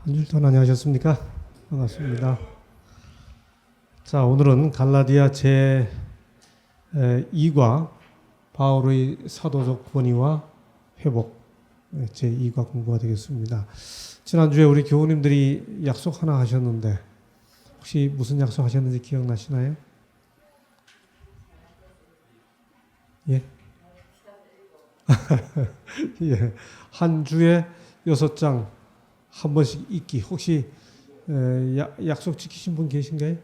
한 주 동안 안녕하셨습니까? 반갑습니다. 자, 오늘은 갈라디아 제 2과 바울의 사도적 권위와 회복 제 2과 공부가 되겠습니다. 지난주에 우리 교우님들이 약속 하나 하셨는데 혹시 무슨 약속 하셨는지 기억나시나요? 예? 예. 한 주에 6장 한 번씩 읽기. 혹시 약속 지키신 분 계신가요?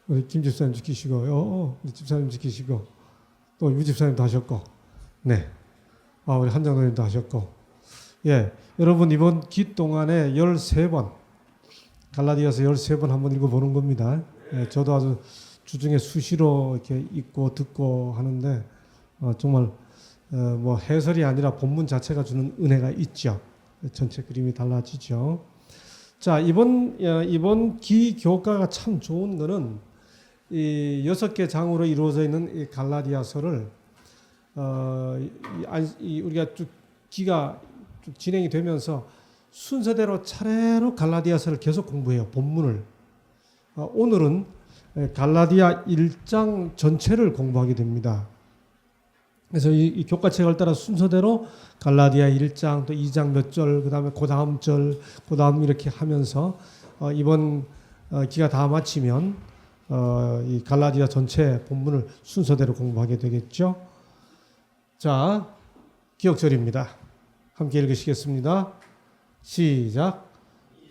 우리 김 집사님 지키시고, 우리 집사님 지키시고, 또 유 집사님도 하셨고, 네. 우리 한 장로님도 하셨고, 예. 여러분 이번 기 동안에 13번, 갈라디아서 13번 한번 읽어보는 겁니다. 예, 저도 아주 주중에 수시로 이렇게 읽고 듣고 하는데, 정말, 뭐 해설이 아니라 본문 자체가 주는 은혜가 있죠. 전체 그림이 달라지죠. 자, 이번 기교과가 참 좋은 거는 이 6개 장으로 이루어져 있는 이 갈라디아서를 우리가 쭉 기가 쭉 진행이 되면서 순서대로 차례로 갈라디아서를 계속 공부해요. 본문을. 오늘은 갈라디아 1장 전체를 공부하게 됩니다. 그래서 이 교과책을 따라 순서대로 갈라디아 1장, 또 2장 몇 절, 그 다음에 그 다음 절, 그 다음 이렇게 하면서 이번 기가 다 마치면 이 갈라디아 전체 본문을 순서대로 공부하게 되겠죠. 자, 기억절입니다. 함께 읽으시겠습니다. 시작.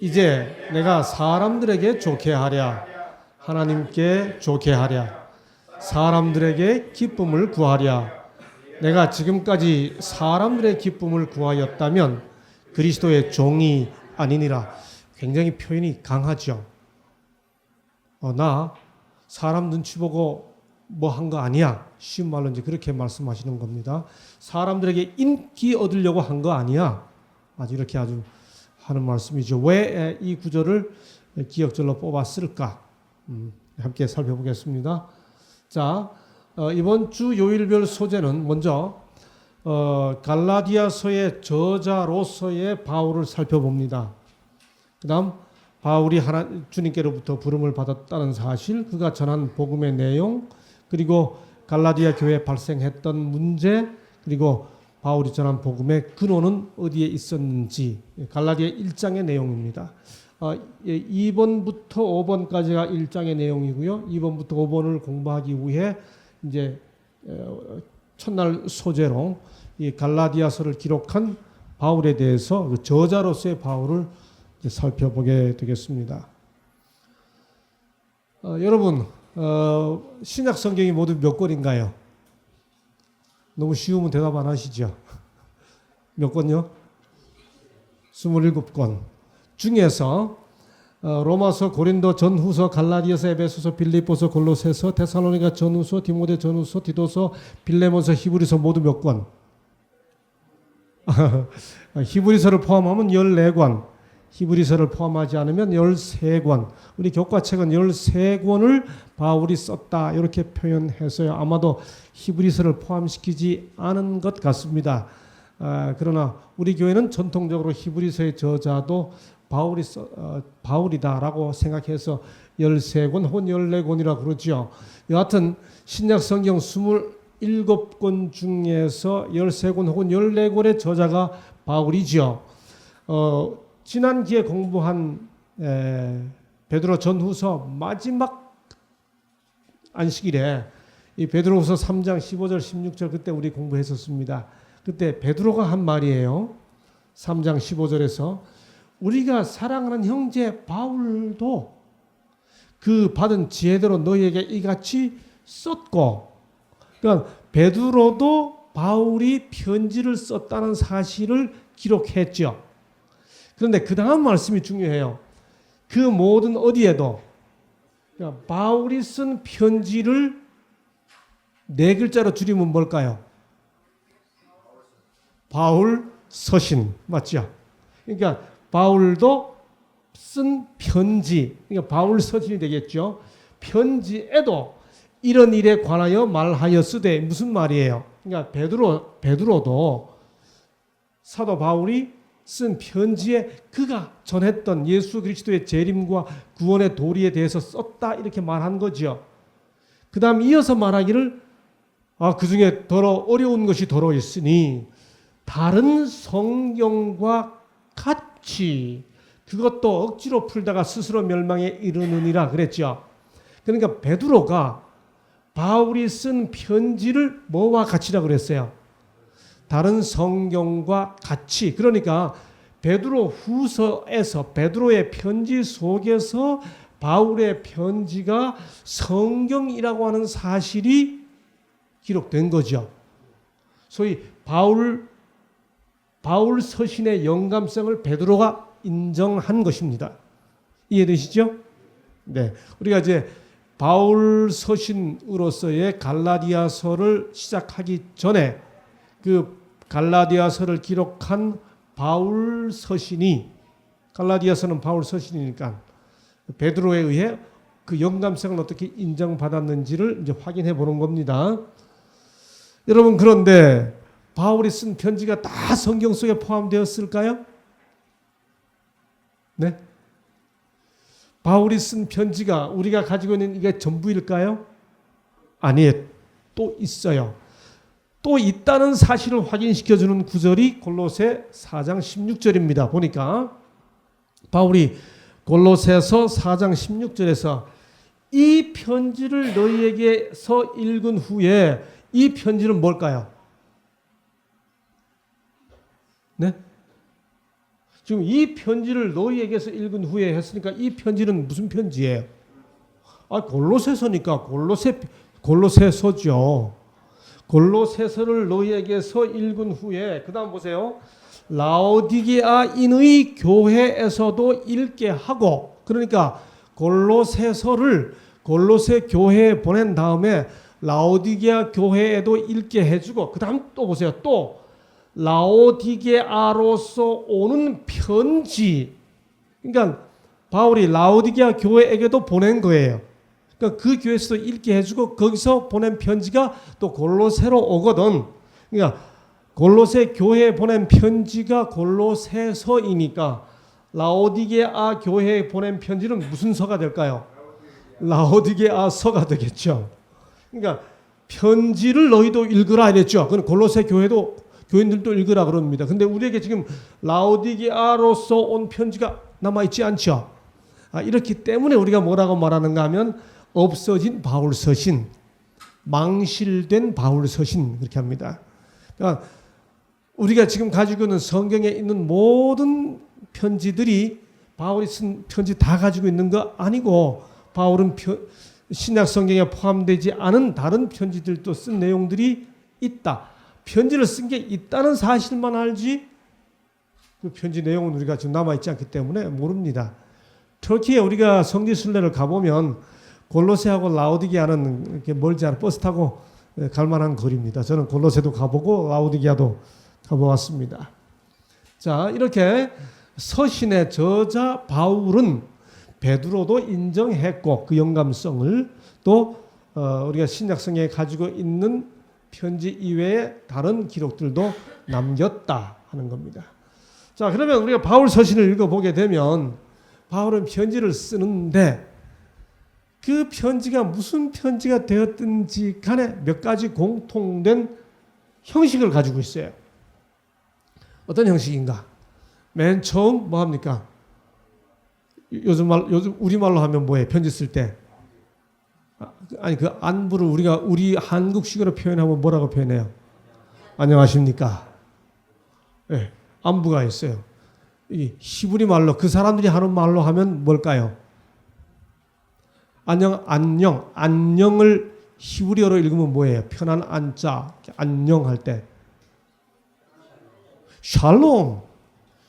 이제 내가 사람들에게 좋게 하랴, 하나님께 좋게 하랴, 사람들에게 기쁨을 구하랴. 내가 지금까지 사람들의 기쁨을 구하였다면 그리스도의 종이 아니니라. 굉장히 표현이 강하죠. 나 사람 눈치 보고 뭐 한 거 아니야. 쉬운 말로 이제 그렇게 말씀하시는 겁니다. 사람들에게 인기 얻으려고 한 거 아니야. 아주 이렇게 아주 하는 말씀이죠. 왜 이 구절을 기억절로 뽑았을까? 함께 살펴보겠습니다. 자, 이번 주 요일별 소재는 먼저 갈라디아서의 저자로서의 바울을 살펴봅니다. 그 다음 바울이 주님께로부터 부름을 받았다는 사실, 그가 전한 복음의 내용, 그리고 갈라디아 교회에 발생했던 문제, 그리고 바울이 전한 복음의 근원은 어디에 있었는지, 갈라디아 1장의 내용입니다. 2번부터 5번까지가 1장의 내용이고요. 2번부터 5번을 공부하기 위해 이제 첫날 소재로 이 갈라디아서를 기록한 바울에 대해서 그 저자로서의 바울을 살펴보게 되겠습니다. 여러분, 신약 성경이 모두 몇 권인가요? 너무 쉬우면 대답 안 하시죠? 몇 권요? 27권 중에서 로마서, 고린도, 전후서, 갈라디아서, 에베소서, 빌립보서, 골로새서, 데살로니가 전후서, 디모데 전후서, 디도서, 빌레몬서, 히브리서 모두 몇 권? 히브리서를 포함하면 14권, 히브리서를 포함하지 않으면 13권. 우리 교과책은 13권을 바울이 썼다 이렇게 표현해서요. 아마도 히브리서를 포함시키지 않은 것 같습니다. 그러나 우리 교회는 전통적으로 히브리서의 저자도 바울이다라고 생각해서 13권 혹은 14권이라고 그러죠. 여하튼 신약 성경 27권 중에서 13권 혹은 14권의 저자가 바울이죠. 지난 기회에 공부한 베드로 전후서 마지막 안식일에 이 베드로후서 3장 15절 16절 그때 우리 공부했었습니다. 그때 베드로가 한 말이에요. 3장 15절에서 우리가 사랑하는 형제 바울도 그 받은 지혜대로 너희에게 이같이 썼고, 그러니까 베드로도 바울이 편지를 썼다는 사실을 기록했죠. 그런데 그 다음 말씀이 중요해요. 그 모든 어디에도 그러니까 바울이 쓴 편지를 4글자로 줄이면 뭘까요? 바울 서신 맞죠? 그러니까 바울도 쓴 편지, 그러니까 바울 서신이 되겠죠. 편지에도 이런 일에 관하여 말하였으되 무슨 말이에요? 그러니까 베드로도 사도 바울이 쓴 편지에 그가 전했던 예수 그리스도의 재림과 구원의 도리에 대해서 썼다 이렇게 말한 거죠. 그 다음 이어서 말하기를 그 중에 더러 어려운 것이 더러 있으니 다른 성경과 같이 그것도 억지로 풀다가 스스로 멸망에 이르느니라 그랬죠. 그러니까 베드로가 바울이 쓴 편지를 뭐와 같이라 그랬어요? 다른 성경과 같이. 그러니까 베드로 후서에서 베드로의 편지 속에서 바울의 편지가 성경이라고 하는 사실이 기록된 거죠. 소위 바울 서신의 영감성을 베드로가 인정한 것입니다. 이해되시죠? 네. 우리가 이제 바울 서신으로서의 갈라디아서를 시작하기 전에 그 갈라디아서를 기록한 바울 서신이, 갈라디아서는 바울 서신이니까 베드로에 의해 그 영감성을 어떻게 인정받았는지를 이제 확인해 보는 겁니다. 여러분, 그런데 바울이 쓴 편지가 다 성경 속에 포함되었을까요? 네? 바울이 쓴 편지가 우리가 가지고 있는 이게 전부일까요? 아니에요. 또 있어요. 또 있다는 사실을 확인시켜주는 구절이 골로새 4장 16절입니다. 보니까 바울이 골로새서 4장 16절에서 이 편지를 너희에게서 읽은 후에, 이 편지는 뭘까요? 네? 지금 이 편지를 너희에게서 읽은 후에 했으니까 이 편지는 무슨 편지예요? 골로새서니까 골로새서죠. 골로새서를 너희에게서 읽은 후에, 그 다음 보세요. 라오디게아인의 교회에서도 읽게 하고, 그러니까 골로새서를 골로새 교회에 보낸 다음에 라오디게아 교회에도 읽게 해주고, 그 다음 또 보세요. 또 라오디게아로서 오는 편지, 그러니까 바울이 라오디게아 교회에게도 보낸 거예요. 그러니까 그 교회에서도 읽게 해주고 거기서 보낸 편지가 또 골로새로 오거든. 그러니까 골로새 교회에 보낸 편지가 골로새서이니까 라오디게아 교회에 보낸 편지는 무슨 서가 될까요? 라오디게아서가 되겠죠. 그러니까 편지를 너희도 읽으라 이랬죠. 그럼 골로새 교인들도 읽으라 그럽니다. 근데 우리에게 지금 라오디게아로서 온 편지가 남아있지 않죠. 이렇기 때문에 우리가 뭐라고 말하는가 하면 없어진 바울 서신, 망실된 바울 서신, 그렇게 합니다. 그러니까 우리가 지금 가지고 있는 성경에 있는 모든 편지들이 바울이 쓴 편지 다 가지고 있는 거 아니고, 바울은 신약 성경에 포함되지 않은 다른 편지들도 쓴 내용들이 있다. 편지를 쓴 게 있다는 사실만 알지 그 편지 내용은 우리가 지금 남아있지 않기 때문에 모릅니다. 터키에 우리가 성지순례를 가보면 골로새하고 라오디게아는 이렇게 멀지 않아 버스 타고 갈 만한 거리입니다. 저는 골로새도 가보고 라오디게아도 가보았습니다. 자, 이렇게 서신의 저자 바울은 베드로도 인정했고 그 영감성을, 또 우리가 신약성경에 가지고 있는 편지 이외에 다른 기록들도 남겼다 하는 겁니다. 자, 그러면 우리가 바울 서신을 읽어보게 되면 바울은 편지를 쓰는데 그 편지가 무슨 편지가 되었든지 간에 몇 가지 공통된 형식을 가지고 있어요. 어떤 형식인가? 맨 처음 뭐 합니까? 요즘 우리말로 하면 뭐예요? 편지 쓸 때. 그 안부를 우리 한국식으로 표현하면 뭐라고 표현해요? 안녕하십니까? 네, 안부가 있어요. 이 히브리 말로, 그 사람들이 하는 말로 하면 뭘까요? 안녕을 히브리어로 읽으면 뭐예요? 편한 안자, 안녕할 때.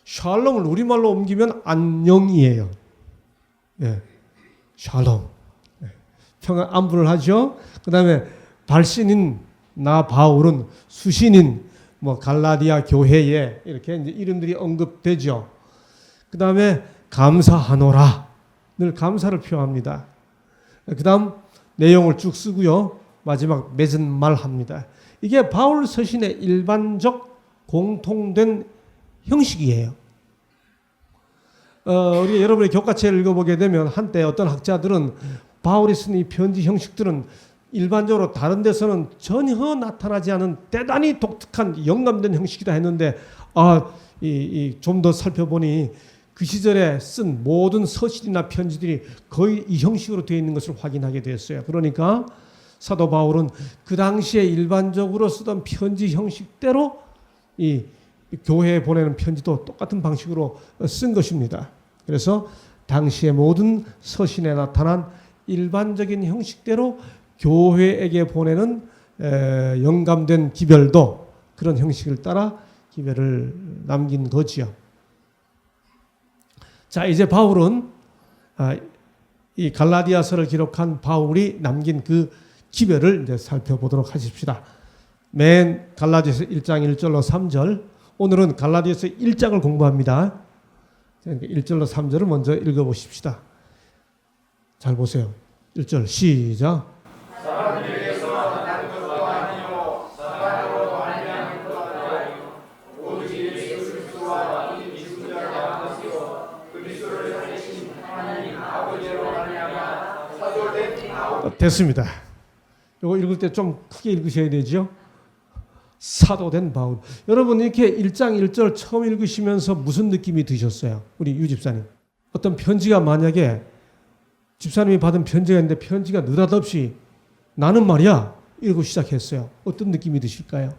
샬롬을 우리말로 옮기면 안녕이에요. 예, 샬롬. 평안 안부를 하죠. 그 다음에 발신인 나 바울은, 수신인 뭐 갈라디아 교회에 이렇게 이제 이름들이 언급되죠. 그 다음에 감사하노라, 늘 감사를 표합니다. 그 다음 내용을 쭉 쓰고요. 마지막 맺은 말 합니다. 이게 바울 서신의 일반적 공통된 형식이에요. 우리가 여러분의 교과서를 읽어보게 되면 한때 어떤 학자들은 바울이 쓴 이 편지 형식들은 일반적으로 다른 데서는 전혀 나타나지 않은 대단히 독특한 영감된 형식이다 했는데 좀 더 살펴보니 그 시절에 쓴 모든 서신이나 편지들이 거의 이 형식으로 되어 있는 것을 확인하게 됐어요. 그러니까 사도 바울은 그 당시에 일반적으로 쓰던 편지 형식대로 이 교회에 보내는 편지도 똑같은 방식으로 쓴 것입니다. 그래서 당시의 모든 서신에 나타난 일반적인 형식대로 교회에게 보내는 영감된 기별도 그런 형식을 따라 기별을 남긴 거지요. 자, 이제 바울은 이 갈라디아서를 기록한 바울이 남긴 그 기별을 이제 살펴보도록 하십시다. 맨 갈라디아서 1장 1절로 3절. 오늘은 갈라디아서 1장을 공부합니다. 1절로 3절을 먼저 읽어보십시다. 잘 보세요. 1절 시작. 사람들에게서 난 것도 아니요 사랑으로 말미암은 것도 아니요 오직 예수 그리스도와 이 죽은 자가 하시고 그리스도를 살리신 하나님 아버지로 말미암아 사도된 바울. 됐습니다. 이거 읽을 때 좀 크게 읽으셔야 되죠. 사도된 바울. 여러분 이렇게 1장 1절 처음 읽으시면서 무슨 느낌이 드셨어요? 우리 유 집사님. 어떤 편지가 만약에 집사님이 받은 편지가 있는데 편지가 느닷없이 나는 말이야 이러고 시작했어요. 어떤 느낌이 드실까요?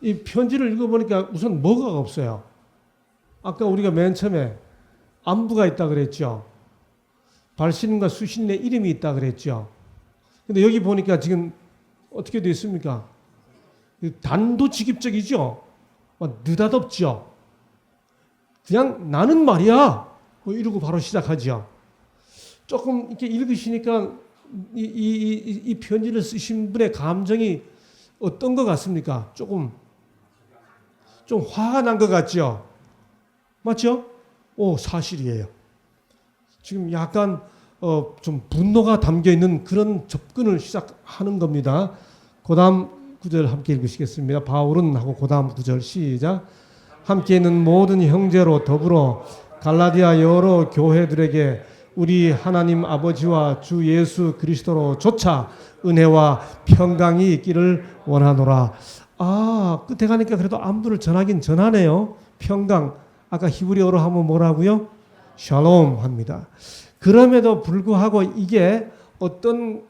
이 편지를 읽어보니까 우선 뭐가 없어요. 아까 우리가 맨 처음에 안부가 있다 그랬죠. 발신인과 수신인의 이름이 있다 그랬죠. 근데 여기 보니까 지금 어떻게 되어 있습니까? 단도직입적이죠. 느닷없죠. 그냥 나는 말이야 이러고 바로 시작하죠. 조금 이렇게 읽으시니까 이 편지를 쓰신 분의 감정이 어떤 것 같습니까? 조금 좀 화가 난 것 같죠? 맞죠? 사실이에요. 지금 약간 좀 분노가 담겨 있는 그런 접근을 시작하는 겁니다. 그 다음 구절 함께 읽으시겠습니다. 바울은 하고 그 다음 구절 시작. 함께 있는 모든 형제로 더불어 갈라디아 여러 교회들에게 우리 하나님 아버지와 주 예수 그리스도로 조차 은혜와 평강이 있기를 원하노라. 끝에 가니까 그래도 안부를 전하긴 전하네요. 평강. 아까 히브리어로 하면 뭐라고요? 샬롬 합니다. 그럼에도 불구하고 이게 어떤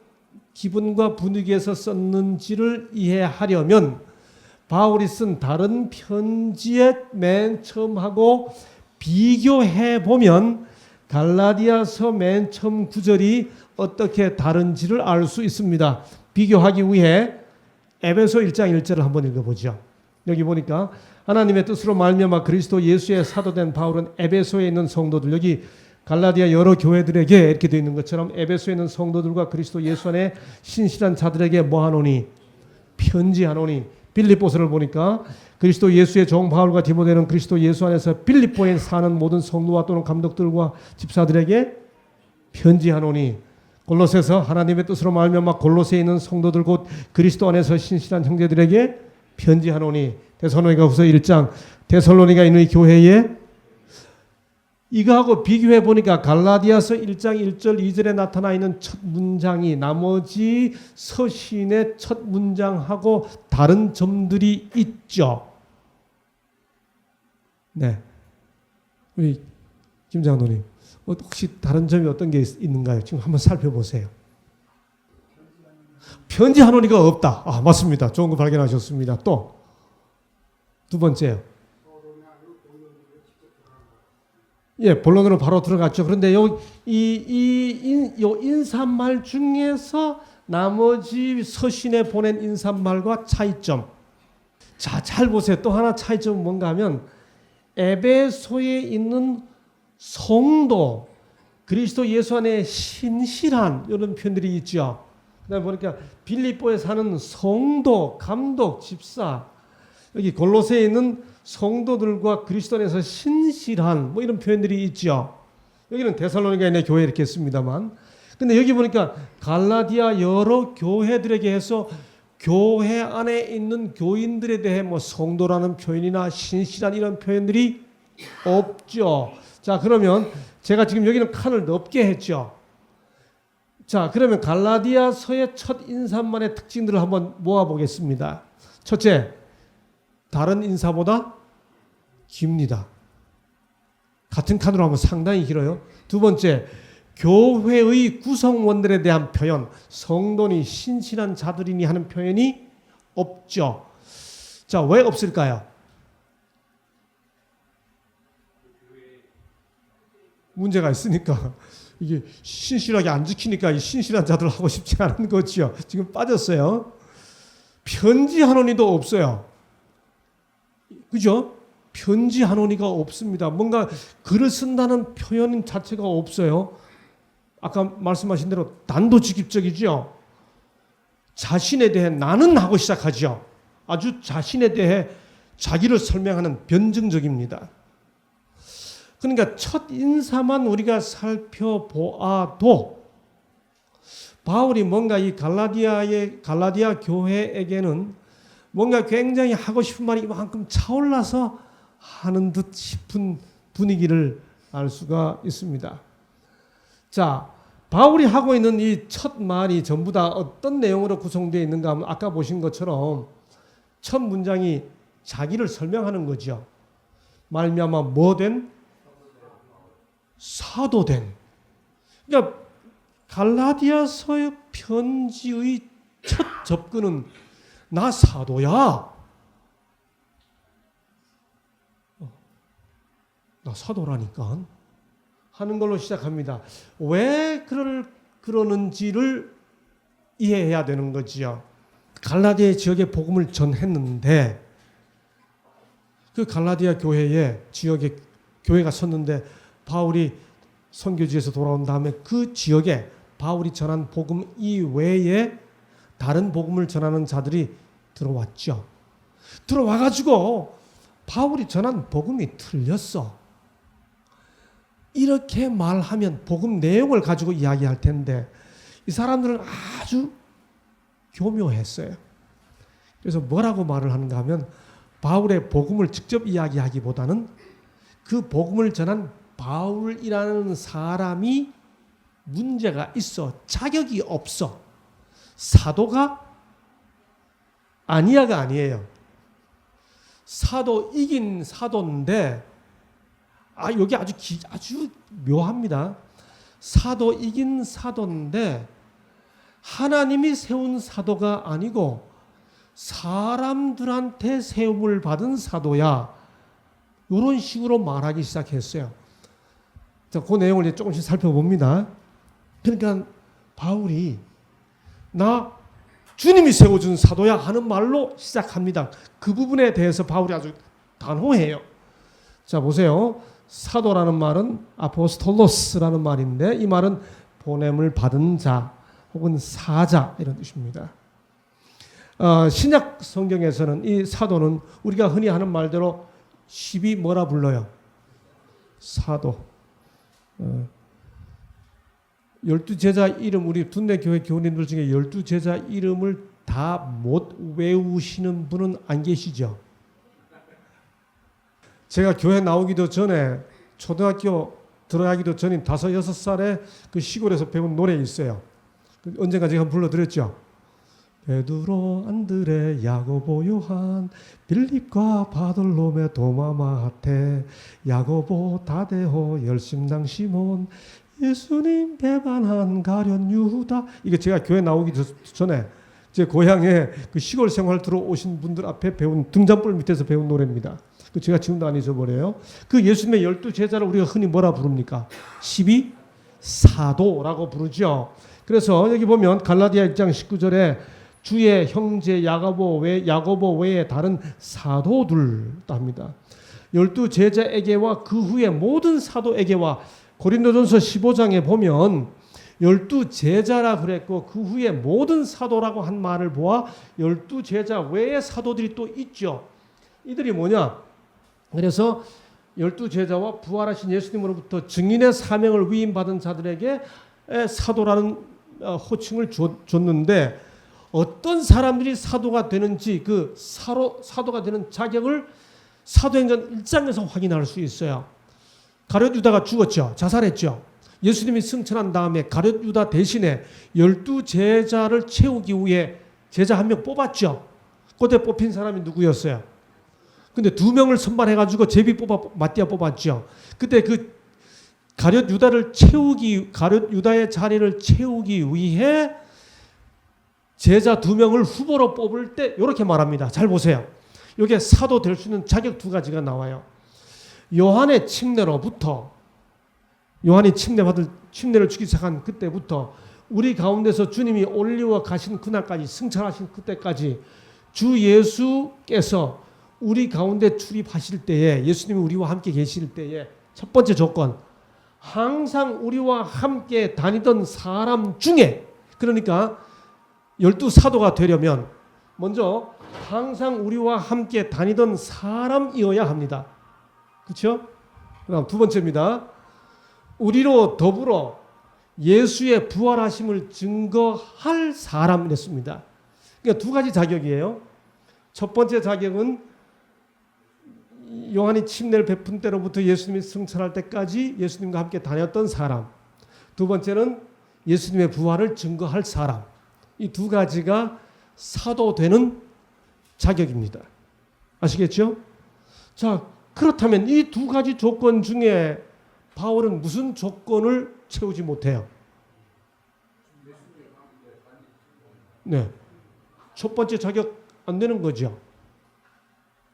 기분과 분위기에서 썼는지를 이해하려면 바울이 쓴 다른 편지의 맨 처음 하고 비교해 보면 갈라디아서 맨 처음 구절이 어떻게 다른지를 알 수 있습니다. 비교하기 위해 에베소 1장 1절을 한번 읽어보죠. 여기 보니까 하나님의 뜻으로 말미암아 그리스도 예수의 사도된 바울은 에베소에 있는 성도들, 여기 갈라디아 여러 교회들에게 이렇게 되어 있는 것처럼 에베소에 있는 성도들과 그리스도 예수 안에 신실한 자들에게 뭐하노니? 편지하노니. 빌립보서를 보니까 그리스도 예수의 종 바울과 디모데는 그리스도 예수 안에서 빌립보에 사는 모든 성도와 또는 감독들과 집사들에게 편지하노니. 골로새서 하나님의 뜻으로 말미암아 골로새에 있는 성도들 곧 그리스도 안에서 신실한 형제들에게 편지하노니. 데살로니가후서 1장 데살로니가 있는 이 교회에 이거하고 비교해 보니까 갈라디아서 1장 1절 2절에 나타나 있는 첫 문장이 나머지 서신의 첫 문장하고 다른 점들이 있죠. 네, 우리 김 장로님 혹시 다른 점이 어떤 게 있는가요? 지금 한번 살펴보세요. 편지하노니가 없다. 맞습니다. 좋은 거 발견하셨습니다. 또 두 번째요. 본론으로 바로 들어갔죠. 그런데 이 인사말 중에서 나머지 서신에 보낸 인사말과 차이점. 자, 잘 보세요. 또 하나 차이점은 뭔가 하면 에베소에 있는 성도, 그리스도 예수 안에 신실한 이런 표현들이 있죠. 그다음에 보니까 빌립보에 사는 성도, 감독, 집사, 여기 골로새에 있는 성도들과 그리스도 안에서 신실한 이런 표현들이 있죠. 여기는 데살로니가에 있는 교회 이렇게 했습니다만, 근데 여기 보니까 갈라디아 여러 교회들에게 해서 교회 안에 있는 교인들에 대해 성도라는 표현이나 신실한 이런 표현들이 없죠. 자, 그러면 제가 지금 여기는 칸을 넓게 했죠. 자, 그러면 갈라디아서의 첫 인사만의 특징들을 한번 모아보겠습니다. 첫째, 다른 인사보다 깁니다. 같은 칸으로 하면 상당히 길어요. 두 번째, 교회의 구성원들에 대한 표현, 성도니 신실한 자들이니 하는 표현이 없죠. 자, 왜 없을까요? 문제가 있으니까. 이게 신실하게 안 지키니까 이 신실한 자들 하고 싶지 않은 거죠. 지금 빠졌어요. 편지 한원이도 없어요. 그죠? 편지 한원이가 없습니다. 뭔가 글을 쓴다는 표현 자체가 없어요. 아까 말씀하신 대로 단도직입적이죠. 자신에 대해 나는 하고 시작하죠. 아주 자신에 대해 자기를 설명하는 변증적입니다. 그러니까 첫 인사만 우리가 살펴보아도 바울이 뭔가 이 갈라디아 교회에게는 뭔가 굉장히 하고 싶은 말이 이만큼 차올라서 하는 듯 싶은 분위기를 알 수가 있습니다. 자, 바울이 하고 있는 이 첫 말이 전부 다 어떤 내용으로 구성되어 있는가 하면 아까 보신 것처럼 첫 문장이 자기를 설명하는 거죠. 말미암아 뭐된? 사도된. 그러니까 갈라디아서의 편지의 첫 접근은 나 사도야. 나 사도라니까 하는 걸로 시작합니다. 왜 그러는지를 이해해야 되는 거지요. 갈라디아 지역에 복음을 전했는데 그 갈라디아 교회에 지역에 교회가 섰는데 바울이 선교지에서 돌아온 다음에 그 지역에 바울이 전한 복음 이외에 다른 복음을 전하는 자들이 들어왔죠. 들어와가지고 바울이 전한 복음이 틀렸어. 이렇게 말하면 복음 내용을 가지고 이야기할 텐데 이 사람들은 아주 교묘했어요. 그래서 뭐라고 말을 하는가 하면 바울의 복음을 직접 이야기하기보다는 그 복음을 전한 바울이라는 사람이 문제가 있어. 자격이 없어. 사도가 아니야가 아니에요. 사도이긴 사도인데 여기 아주 묘합니다. 사도이긴 사도인데 하나님이 세운 사도가 아니고 사람들한테 세움을 받은 사도야. 이런 식으로 말하기 시작했어요. 자, 그 내용을 이제 조금씩 살펴봅니다. 그러니까 바울이 나 주님이 세워준 사도야 하는 말로 시작합니다. 그 부분에 대해서 바울이 아주 단호해요. 자, 보세요. 사도라는 말은 아포스톨로스라는 말인데 이 말은 보냄을 받은 자 혹은 사자 이런 뜻입니다. 신약 성경에서는 이 사도는 우리가 흔히 하는 말대로 10이 뭐라 불러요? 사도. 12제자 이름 우리 둔내교회 교우님들 중에 12제자 이름을 다 못 외우시는 분은 안 계시죠? 제가 교회 나오기도 전에 초등학교 들어가기도 전인 5, 6살에 그 시골에서 배운 노래 있어요. 언젠가 제가 불러드렸죠. 베드로, 안드레, 야고보, 요한, 빌립과 바돌로메, 도마, 마테, 야고보, 다데호, 열심당 시몬, 예수님 배반한 가룟 유다. 이게 제가 교회 나오기 전에 제 고향에 그 시골 생활 들어오신 분들 앞에 배운 등잔불 밑에서 배운 노래입니다. 제가 지금도 안 잊어버려요. 그 예수님의 12제자를 우리가 흔히 뭐라 부릅니까? 12사도라고 부르죠. 그래서 여기 보면 갈라디아 1장 19절에 주의 형제 야고보 외에 다른 사도들도 합니다. 12제자에게와 그 후에 모든 사도에게와 고린도전서 15장에 보면 12제자라 그랬고 그 후에 모든 사도라고 한 말을 보아 12제자 외의 사도들이 또 있죠. 이들이 뭐냐? 그래서 12제자와 부활하신 예수님으로부터 증인의 사명을 위임받은 자들에게 사도라는 호칭을 줬는데 어떤 사람들이 사도가 되는지 그 사도가 되는 자격을 사도행전 1장에서 확인할 수 있어요. 가룟 유다가 죽었죠. 자살했죠. 예수님이 승천한 다음에 가룟 유다 대신에 12제자를 채우기 위해 제자 한 명 뽑았죠. 그때 뽑힌 사람이 누구였어요? 근데 2명을 선발해가지고 마띠아 뽑았죠. 그때 그 가룟 유다의 자리를 채우기 위해 제자 2명을 후보로 뽑을 때 이렇게 말합니다. 잘 보세요. 여기에 사도 될 수 있는 자격 2가지가 나와요. 요한의 침례로부터, 요한이 침례를 주기 시작한 그때부터 우리 가운데서 주님이 올리워 가신 그날까지, 승천하신 그때까지 주 예수께서 우리 가운데 출입하실 때에, 예수님이 우리와 함께 계실 때에 첫 번째 조건, 항상 우리와 함께 다니던 사람 중에, 그러니까 12사도가 되려면 먼저 항상 우리와 함께 다니던 사람이어야 합니다. 그렇죠? 그다음 두 번째입니다. 우리로 더불어 예수의 부활하심을 증거할 사람이랬습니다. 그러니까 2가지 자격이에요. 첫 번째 자격은 요한이 침례를 베푼 때로부터 예수님이 승천할 때까지 예수님과 함께 다녔던 사람. 두 번째는 예수님의 부활을 증거할 사람. 이 2가지가 사도 되는 자격입니다. 아시겠죠? 자, 그렇다면 이 2가지 조건 중에 바울은 무슨 조건을 채우지 못해요? 네. 첫 번째 자격 안 되는 거죠.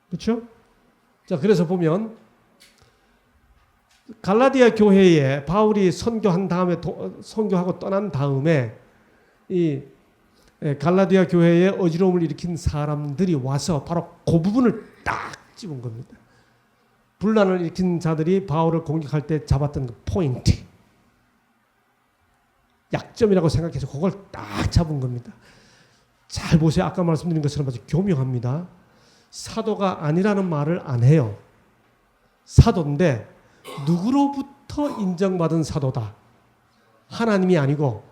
그렇죠? 자, 그래서 보면 갈라디아 교회에 바울이 선교한 다음에 선교하고 떠난 다음에 이 갈라디아 교회에 어지러움을 일으킨 사람들이 와서 바로 그 부분을 딱 집은 겁니다. 분란을 일으킨 자들이 바울을 공격할 때 잡았던 그 포인트, 약점이라고 생각해서 그걸 딱 잡은 겁니다. 잘 보세요. 아까 말씀드린 것처럼 아주 교묘합니다. 사도가 아니라는 말을 안 해요. 사도인데 누구로부터 인정받은 사도다. 하나님이 아니고.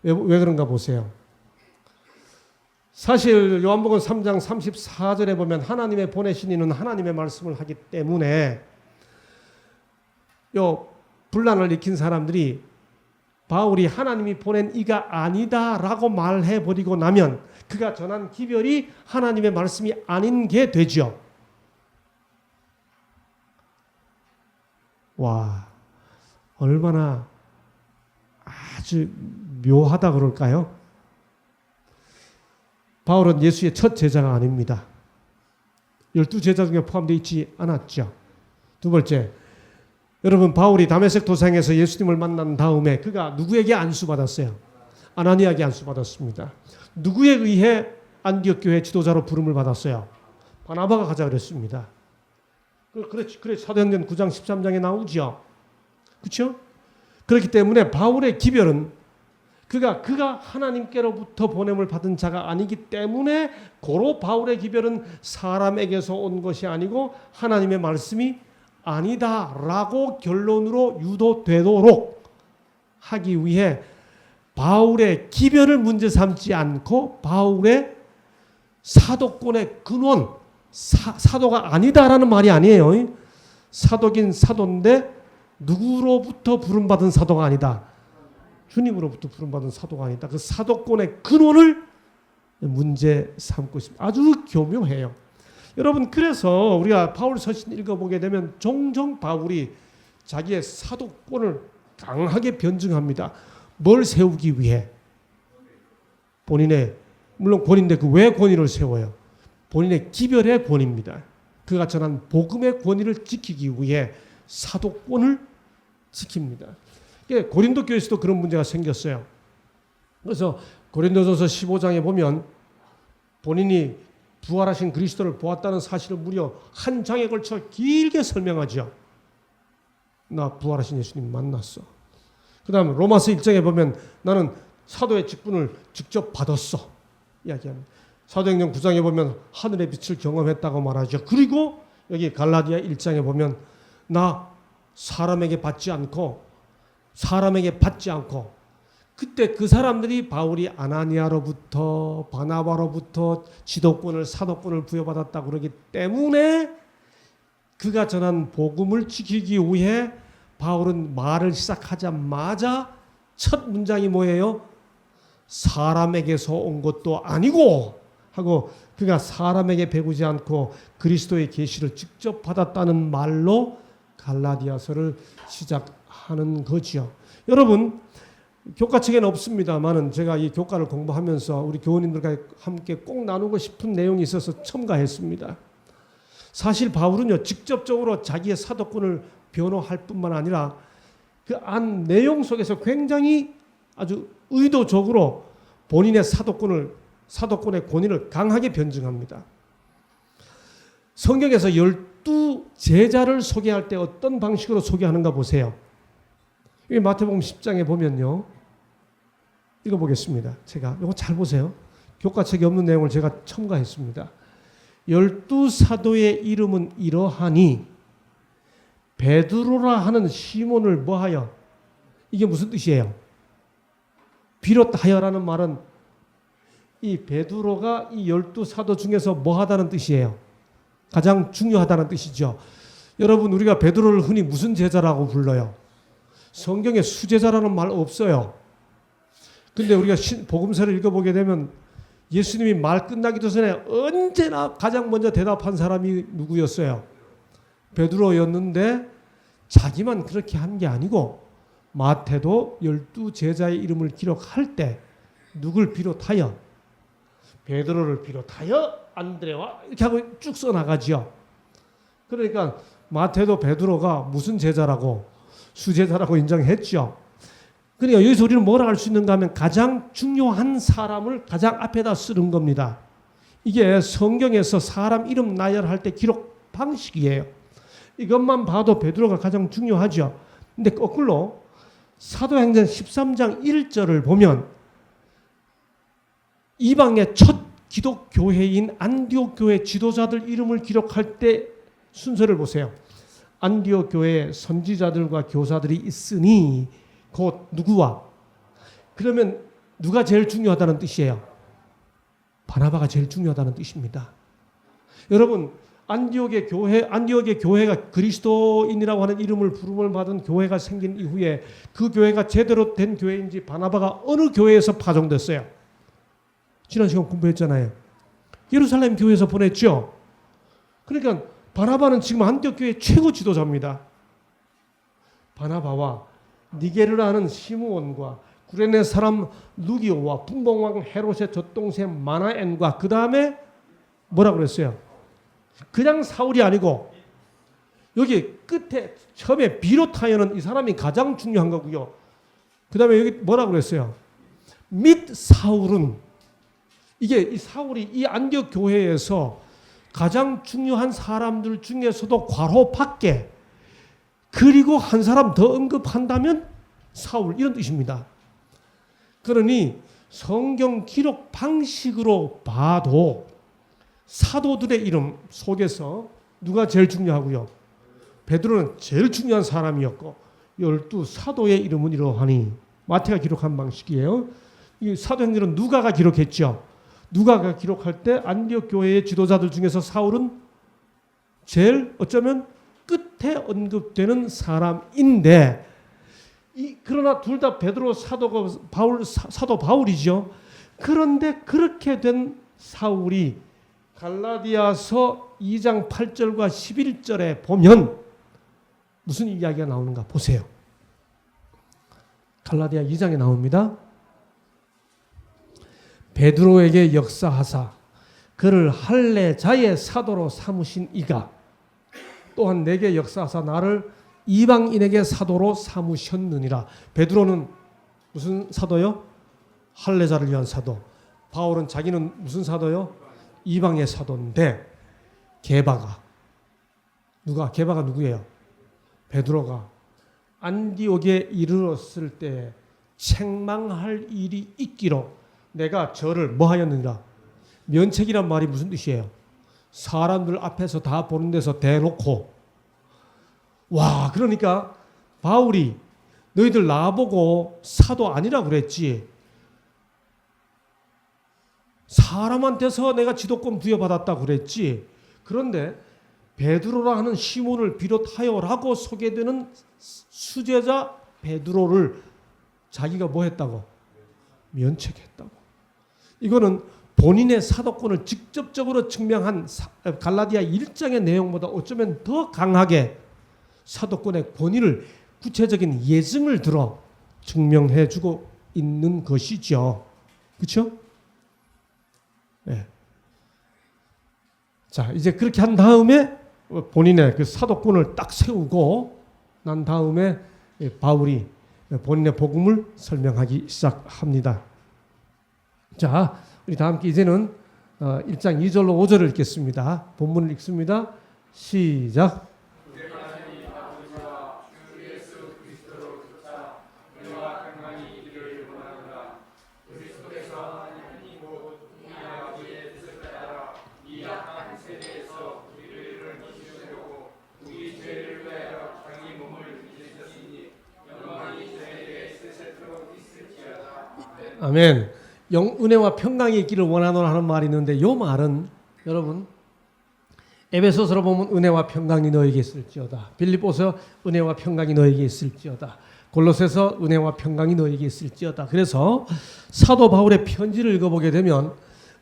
왜 그런가 보세요. 사실 요한복음 3장 34절에 보면 하나님의 보내신 이는 하나님의 말씀을 하기 때문에 요 분란을 일으킨 사람들이 바울이 하나님이 보낸 이가 아니다라고 말해버리고 나면 그가 전한 기별이 하나님의 말씀이 아닌 게 되죠. 와, 얼마나 아주 묘하다 그럴까요? 바울은 예수의 첫 제자가 아닙니다. 12제자 중에 포함되어 있지 않았죠. 두 번째, 여러분 바울이 다메섹 도상에서 예수님을 만난 다음에 그가 누구에게 안수받았어요? 아나니아에게 안수받았습니다. 누구에 의해 안디옥 교회 지도자로 부름을 받았어요? 바나바가 가자 그랬습니다. 그래 사도행전 9장 13장에 나오죠. 그렇죠? 그렇기 때문에 바울의 기별은 그가 하나님께로부터 보냄을 받은 자가 아니기 때문에 고로 바울의 기별은 사람에게서 온 것이 아니고 하나님의 말씀이 아니다라고 결론으로 유도되도록 하기 위해 바울의 기별을 문제 삼지 않고 바울의 사도권의 근원, 사도가 아니다라는 말이 아니에요. 사도긴 사도인데 누구로부터 부름받은 사도가 아니다. 주님으로부터 부름받은 사도가 아니다. 그 사도권의 근원을 문제 삼고 있습니다. 아주 교묘해요. 여러분, 그래서 우리가 바울 서신 읽어보게 되면 종종 바울이 자기의 사도권을 강하게 변증합니다. 뭘 세우기 위해? 본인의, 물론 권위인데 그 왜 권위를 세워요? 본인의 기별의 권위입니다. 그가 전한 복음의 권위를 지키기 위해 사도권을 지킵니다. 고린도 교회에서도 그런 문제가 생겼어요. 그래서 고린도전서 15장에 보면 본인이 부활하신 그리스도를 보았다는 사실을 무려 한 장에 걸쳐 길게 설명하죠. 나 부활하신 예수님 만났어. 그 다음 로마서 1장에 보면 나는 사도의 직분을 직접 받았어. 이야기합니다. 사도행전 9장에 보면 하늘의 빛을 경험했다고 말하죠. 그리고 여기 갈라디아 1장에 보면 나 사람에게 받지 않고 그때 그 사람들이 바울이 아나니아로부터 바나바로부터 지도권을 사도권을 부여받았다고 그러기 때문에 그가 전한 복음을 지키기 위해 바울은 말을 시작하자마자 첫 문장이 뭐예요? 사람에게서 온 것도 아니고 하고 그가 사람에게 배우지 않고 그리스도의 계시를 직접 받았다는 말로 갈라디아서를 시작하는 거지요. 여러분, 교과책에는 없습니다만은 제가 이 교과를 공부하면서 우리 교우님들과 함께 꼭 나누고 싶은 내용이 있어서 첨가했습니다. 사실 바울은요, 직접적으로 자기의 사도권을 변호할 뿐만 아니라 그 안 내용 속에서 굉장히 아주 의도적으로 본인의 사도권의 권위를 강하게 변증합니다. 성경에서 12제자를 소개할 때 어떤 방식으로 소개하는가 보세요. 이 마태복음 10장에 보면요. 읽어보겠습니다. 제가 이거 잘 보세요. 교과책에 없는 내용을 제가 첨가했습니다. 12사도의 이름은 이러하니 베드로라 하는 시몬을 뭐하여? 이게 무슨 뜻이에요? 비롯하여라는 말은 이 베드로가 이 12사도 중에서 뭐하다는 뜻이에요? 가장 중요하다는 뜻이죠. 여러분, 우리가 베드로를 흔히 무슨 제자라고 불러요? 성경에 수제자라는 말 없어요. 근데 우리가 복음서를 읽어보게 되면 예수님이 말 끝나기도 전에 언제나 가장 먼저 대답한 사람이 누구였어요? 베드로였는데 자기만 그렇게 한 게 아니고 마태도 12제자의 이름을 기록할 때 누굴 비롯하여? 베드로를 비롯하여 안드레와 이렇게 하고 쭉 써나가죠. 그러니까 마태도 베드로가 무슨 제자라고? 수제자라고 인정했죠. 그러니까 여기서 우리는 뭐라 할 수 있는가 하면 가장 중요한 사람을 가장 앞에다 쓰는 겁니다. 이게 성경에서 사람 이름 나열할 때 기록 방식이에요. 이것만 봐도 베드로가 가장 중요하죠. 근데 거꾸로 사도행전 13장 1절을 보면 이방의 첫 기독교회인 안디옥 교회 지도자들 이름을 기록할 때 순서를 보세요. 안디옥 교회에 선지자들과 교사들이 있으니 곧 누구와? 그러면 누가 제일 중요하다는 뜻이에요? 바나바가 제일 중요하다는 뜻입니다. 여러분, 안디옥의 교회가 그리스도인이라고 하는 이름을 부름을 받은 교회가 생긴 이후에 그 교회가 제대로 된 교회인지 바나바가 어느 교회에서 파송됐어요? 지난 시간 공부했잖아요. 예루살렘 교회에서 보냈죠. 그러니까 바나바는 지금 안디옥 교회 최고 지도자입니다. 바나바와 니게르라 하는 시므온과 구레네 사람 루기오와 분봉왕 헤롯의 젖동생 마나엔과 그 다음에 뭐라 그랬어요? 그냥 사울이 아니고 여기 끝에 처음에 비롯하여는 이 사람이 가장 중요한 거고요. 그 다음에 여기 뭐라 그랬어요? 및 사울은 이게 이 사울이 이 안디옥 교회에서 가장 중요한 사람들 중에서도 괄호 밖에 그리고 한 사람 더 언급한다면 사울 이런 뜻입니다. 그러니 성경 기록 방식으로 봐도 사도들의 이름 속에서 누가 제일 중요하고요? 베드로는 제일 중요한 사람이었고 12사도의 이름은 이러하니 마태가 기록한 방식이에요. 이 사도행전은 누가가 기록했죠. 누가가 기록할 때 안디옥 교회의 지도자들 중에서 사울은 제일 어쩌면 끝에 언급되는 사람인데 그러나 둘 다 베드로 사도 바울이죠. 그런데 그렇게 된 사울이 갈라디아서 2장 8절과 11절에 보면 무슨 이야기가 나오는가 보세요. 갈라디아 2장에 나옵니다. 베드로에게 역사하사 그를 할례자의 사도로 삼으신 이가 또한 내게 역사하사 나를 이방인에게 사도로 삼으셨느니라. 베드로는 무슨 사도요? 할례자를 위한 사도. 바울은 자기는 무슨 사도요? 이방의 사도인데 게바가 누구예요? 베드로가 안디옥에 이르렀을 때 책망할 일이 있기로 내가 저를 뭐하였느니라. 면책이란 말이 무슨 뜻이에요? 사람들 앞에서 다 보는 데서 대놓고 와 그러니까 바울이 너희들 나보고 사도 아니라 그랬지. 사람한테서 내가 지도권 부여받았다 그랬지. 그런데 베드로라 하는 시몬을 비롯하여라고 소개되는 수제자 베드로를 자기가 뭐 했다고? 면책했다고. 이거는 본인의 사도권을 직접적으로 증명한 갈라디아 1장의 내용보다 어쩌면 더 강하게 사도권의 권위를 구체적인 예증을 들어 증명해 주고 있는 것이죠. 그렇죠? 네. 자, 이제 그렇게 한 다음에 본인의 그 사도권을 딱 세우고 난 다음에 바울이 본인의 복음을 설명하기 시작합니다. 자, 우리 다 함께 이제는 1장 2절로 5절을 읽겠습니다. 본문을 읽습니다. 시작. 아멘. 은혜와 평강이 있기를 원하노라 하는 말이 있는데 이 말은 여러분 에베소서로 보면 은혜와 평강이 너에게 있을지어다. 빌립보서 은혜와 평강이 너에게 있을지어다. 골로새서 은혜와 평강이 너에게 있을지어다. 그래서 사도 바울의 편지를 읽어보게 되면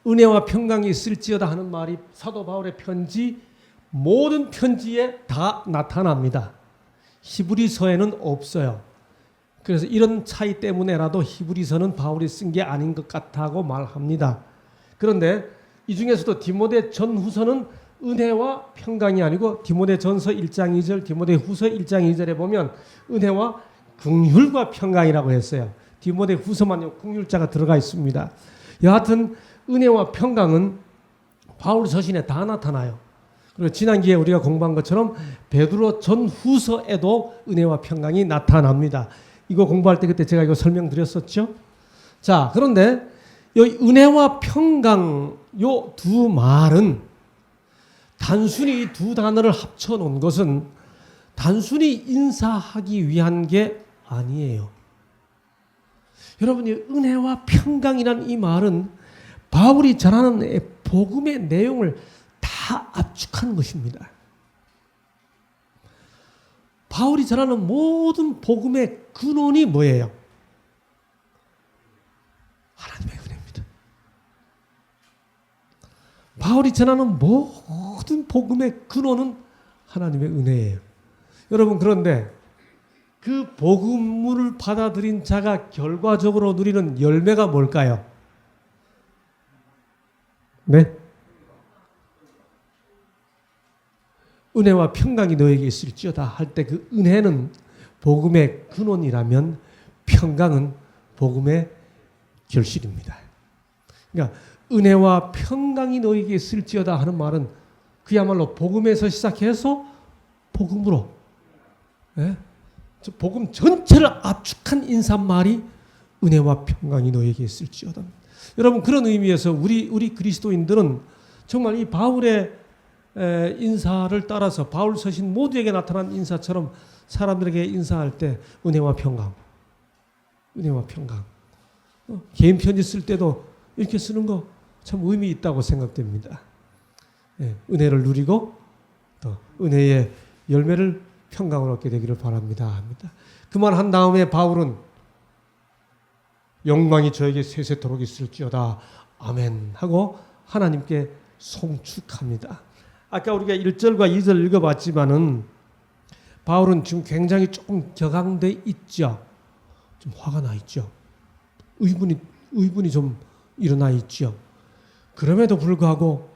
은혜와 평강이 있을지어다 하는 말이 사도 바울의 편지 모든 편지에 다 나타납니다. 히브리서에는 없어요. 그래서 이런 차이 때문에라도 히브리서는 바울이 쓴 게 아닌 것 같다고 말합니다. 그런데 이 중에서도 디모데 전후서는 은혜와 평강이 아니고 디모데 전서 1장 2절, 디모데 후서 1장 2절에 보면 은혜와 긍휼과 평강이라고 했어요. 디모데 후서만요 긍휼자가 들어가 있습니다. 여하튼 은혜와 평강은 바울 서신에 다 나타나요. 그리고 지난 기회에 우리가 공부한 것처럼 베드로 전후서에도 은혜와 평강이 나타납니다. 이거 공부할 때 그때 제가 이거 설명드렸었죠. 자, 그런데 이 은혜와 평강 요 두 말은 단순히 이 두 단어를 합쳐 놓은 것은 단순히 인사하기 위한 게 아니에요. 여러분이 은혜와 평강이란 이 말은 바울이 전하는 복음의 내용을 다 압축한 것입니다. 바울이 전하는 모든 복음의 근원이 뭐예요? 하나님의 은혜입니다. 바울이 전하는 모든 복음의 근원은 하나님의 은혜예요. 여러분, 그런데 그 복음을 받아들인 자가 결과적으로 누리는 열매가 뭘까요? 네? 은혜와 평강이 너에게 있을지어다 할 때 그 은혜는 복음의 근원이라면 평강은 복음의 결실입니다. 그러니까 은혜와 평강이 너에게 있을지어다 하는 말은 그야말로 복음에서 시작해서 복음으로 복음 전체를 압축한 인사말이 은혜와 평강이 너에게 있을지어다. 여러분, 그런 의미에서 우리 그리스도인들은 정말 이 바울의 인사를 따라서 바울 서신 모두에게 나타난 인사처럼 사람들에게 인사할 때 은혜와 평강, 은혜와 평강. 개인 편지 쓸 때도 이렇게 쓰는 거 참 의미 있다고 생각됩니다. 은혜를 누리고 또 은혜의 열매를 평강을 얻게 되기를 바랍니다. 합니다. 그 말 한 다음에 바울은 영광이 저에게 세세토록 있을지어다. 아멘 하고 하나님께 송축합니다. 아까 우리가 1절과 2절 읽어봤지만은 바울은 지금 굉장히 조금 격앙돼 있죠. 좀 화가 나 있죠. 의분이 좀 일어나 있죠. 그럼에도 불구하고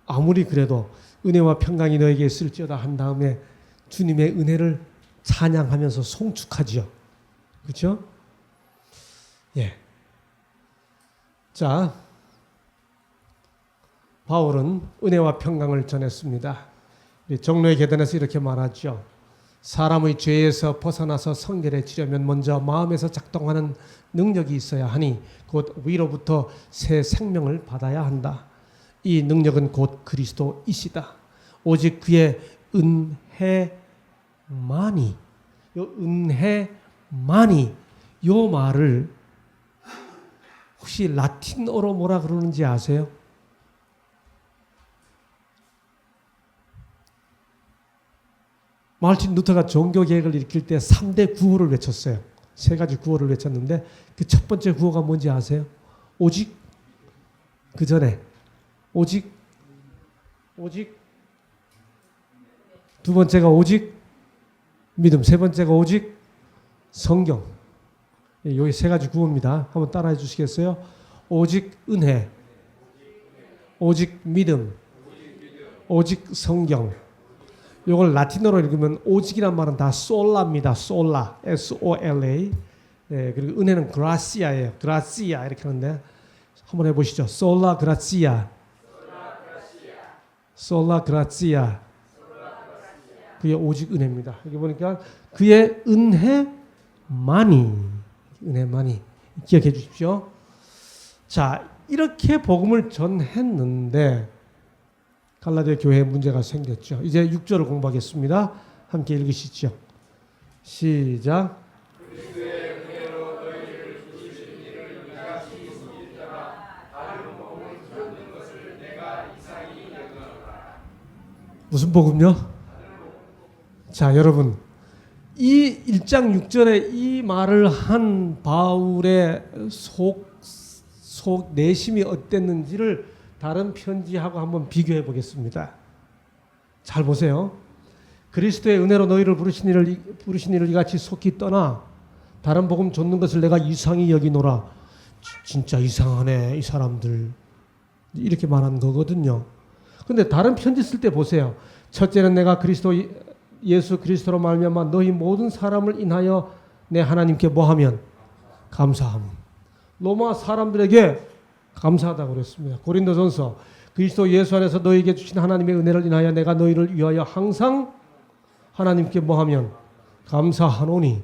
아무리 그래도 은혜와 평강이 너에게 있을지어다 한 다음에 주님의 은혜를 찬양하면서 송축하죠. 그렇죠? 예. 자, 바울은 은혜와 평강을 전했습니다. 종로의 계단에서 이렇게 말하죠. 사람의 죄에서 벗어나서 성결해지려면 먼저 마음에서 작동하는 능력이 있어야 하니 곧 위로부터 새 생명을 받아야 한다. 이 능력은 곧 그리스도이시다. 오직 그의 은혜만이, 요 말을 혹시 라틴어로 뭐라 그러는지 아세요? 마르틴 루터가 종교개혁을 일으킬 때 3대 구호를 외쳤어요. 세 가지 구호를 외쳤는데 그 첫 번째 구호가 뭔지 아세요? 오직 그 전에 오직 두 번째가 오직 믿음, 세 번째가 오직 성경. 여기 세 가지 구호입니다. 한번 따라해 주시겠어요? 오직 은혜, 오직 믿음, 오직 성경. 이걸 라틴어로 읽으면 오직이란 말은 다 솔라입니다. 솔라, S-O-L-A. 네, 그리고 은혜는 그라시아예요. 그라시아 이렇게 하는데 한번 해보시죠. 솔라 그라시아, 솔라 그라시아. 그의 오직 은혜입니다. 여기 보니까 그의 은혜만이 기억해 주십시오. 자, 이렇게 복음을 전했는데 갈라디아 교회에 문제가 생겼죠. 이제 6절을 공부하겠습니다. 함께 읽으시죠. 시작. 무슨 복음요? 자, 여러분, 이 1장 6절에 이 말을 한 바울의 속 내심이 어땠는지를 다른 편지하고 한번 비교해 보겠습니다. 잘 보세요. 그리스도의 은혜로 너희를 부르신 이를 이같이 속히 떠나 다른 복음 좇는 것을 내가 이상히 여기노라. 진짜 이상하네 이 사람들. 이렇게 말한 거거든요. 근데 다른 편지 쓸 때 보세요. 첫째는 내가 예수 그리스도로 말미암아 너희 모든 사람을 인하여 내 하나님께 뭐하면 감사함. 로마 사람들에게 감사하다고 그랬습니다. 고린도전서 그리스도 예수 안에서 너희에게 주신 하나님의 은혜를 인하여 내가 너희를 위하여 항상 하나님께 뭐하면 감사하노니.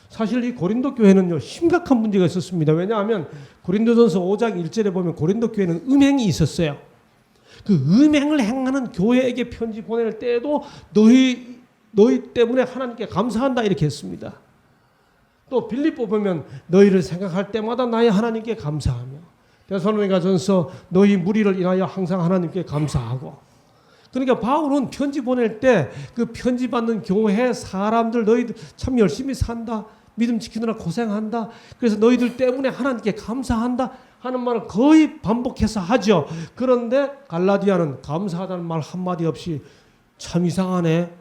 사실 이 고린도 교회는요 심각한 문제가 있었습니다. 왜냐하면 고린도전서 5장 1절에 보면 고린도 교회는 음행이 있었어요. 그 음행을 행하는 교회에게 편지 보낼 때에도 너희 때문에 하나님께 감사한다 이렇게 했습니다. 또 빌립보 보면 너희를 생각할 때마다 나의 하나님께 감사하며, 데살로니가전서 너희 무리를 인하여 항상 하나님께 감사하고. 그러니까 바울은 편지 보낼 때 그 편지 받는 교회 사람들 너희들 참 열심히 산다, 믿음 지키느라 고생한다, 그래서 너희들 때문에 하나님께 감사한다 하는 말을 거의 반복해서 하죠. 그런데 갈라디아는 감사하다는 말 한마디 없이 참 이상하네